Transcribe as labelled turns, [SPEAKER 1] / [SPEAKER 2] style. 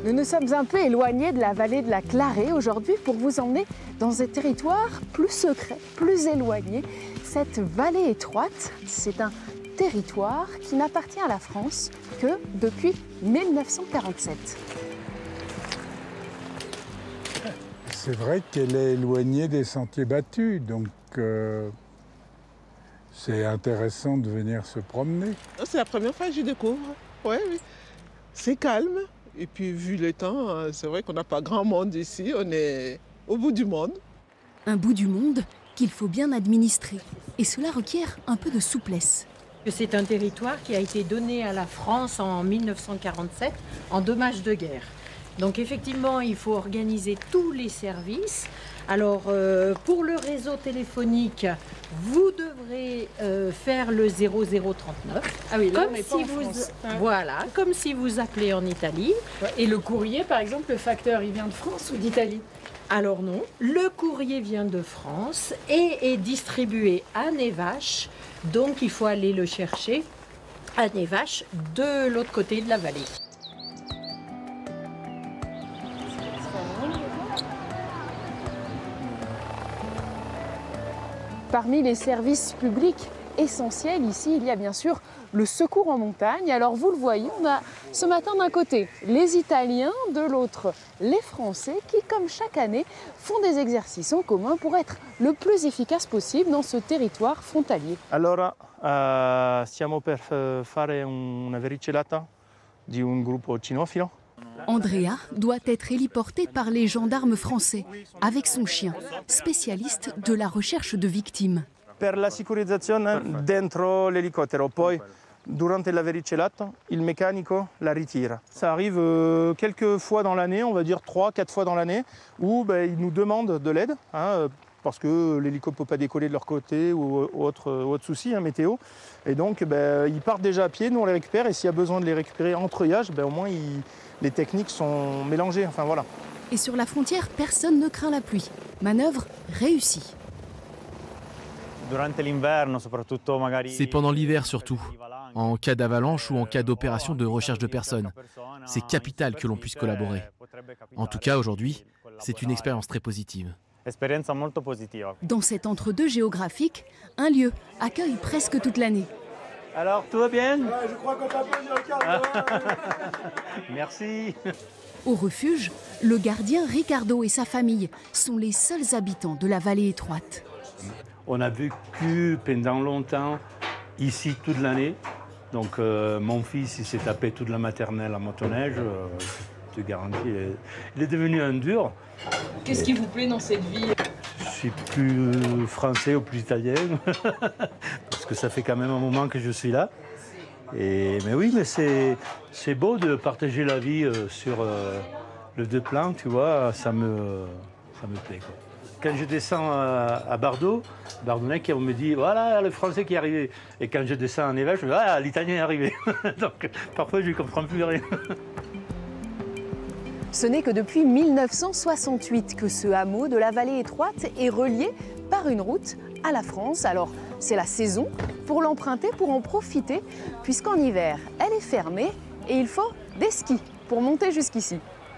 [SPEAKER 1] Nous nous sommes un peu éloignés de la vallée de la Clarée aujourd'hui pour vous emmener dans un territoire plus secret, plus éloigné. Cette vallée étroite, c'est un territoire qui n'appartient à la France que depuis 1947.
[SPEAKER 2] C'est vrai qu'elle est éloignée des sentiers battus, donc c'est intéressant de venir se promener.
[SPEAKER 3] C'est la première fois que je découvre. Ouais, oui. C'est calme. Et puis, vu le temps, c'est vrai qu'on n'a pas grand monde ici. On est au bout du monde.
[SPEAKER 4] Un bout du monde qu'il faut bien administrer. Et cela requiert un peu de souplesse.
[SPEAKER 5] C'est un territoire qui a été donné à la France en 1947 en dommage de guerre. Donc effectivement, il faut organiser tous les services. Alors, pour le réseau téléphonique, vous devrez faire le 0039.
[SPEAKER 1] Ah oui, là,
[SPEAKER 5] comme
[SPEAKER 1] on n'est
[SPEAKER 5] si
[SPEAKER 1] pas en
[SPEAKER 5] vous,
[SPEAKER 1] France.
[SPEAKER 5] voilà, comme si vous appelez en Italie.
[SPEAKER 1] Et le courrier, par exemple, le facteur, il vient de France ou d'Italie?
[SPEAKER 5] Alors non, le courrier vient de France et est distribué à Névache. Donc il faut aller le chercher à Névache de l'autre côté de la vallée.
[SPEAKER 1] Parmi les services publics essentiels, ici, il y a bien sûr le secours en montagne. Alors vous le voyez, on a ce matin d'un côté les Italiens, de l'autre les Français qui, comme chaque année, font des exercices en commun pour être le plus efficace possible dans ce territoire frontalier.
[SPEAKER 6] Allora, stiamo per fare una vericellata di un gruppo cinofilo.
[SPEAKER 4] Andrea doit être héliporté par les gendarmes français avec son chien, spécialiste de la recherche de victimes.
[SPEAKER 6] Per la sicurizzazione dentro l'elicottero, poi durante la vericellata, il meccanico la ritira. Ça arrive quelques fois dans l'année, on va dire 3-4 fois dans l'année, où ils nous demandent de l'aide, parce que l'hélico ne peut pas décoller de leur côté ou autre souci, météo. Et donc ils partent déjà à pied, nous on les récupère, et s'il y a besoin de les récupérer en treuillage, au moins les techniques sont mélangées, enfin voilà.
[SPEAKER 4] Et sur la frontière, personne ne craint la pluie. Manœuvre réussie.
[SPEAKER 7] C'est pendant l'hiver surtout, en cas d'avalanche ou en cas d'opération de recherche de personnes. C'est capital que l'on puisse collaborer. En tout cas, aujourd'hui, c'est une expérience très positive.
[SPEAKER 4] Dans cet entre-deux géographique, un lieu accueille presque toute l'année.
[SPEAKER 6] Alors, tout va bien?
[SPEAKER 2] Je crois qu'on t'a pas mis un quart d'heure.
[SPEAKER 6] Merci.
[SPEAKER 4] Au refuge, le gardien Ricardo et sa famille sont les seuls habitants de la vallée étroite.
[SPEAKER 8] On a vécu pendant longtemps ici toute l'année. Donc mon fils, il s'est tapé toute la maternelle à motoneige. Je te garantis, il est devenu un dur.
[SPEAKER 1] Qu'est-ce qui vous plaît dans cette vie?
[SPEAKER 8] Je suis plus français ou plus italien. Parce que ça fait quand même un moment que je suis là. Mais oui, mais c'est beau de partager la vie sur le deux plans, tu vois, ça me plaît, quoi. Quand je descends à Bardo, Bardonnec, on me dit voilà le français qui est arrivé. Et quand je descends à Névache, je me dis ah, l'italien est arrivé. Donc parfois je ne comprends plus rien.
[SPEAKER 1] Ce n'est que depuis 1968 que ce hameau de la vallée étroite est relié par une route à la France. Alors c'est la saison pour l'emprunter, pour en profiter, puisqu'en hiver elle est fermée et il faut des skis pour monter jusqu'ici.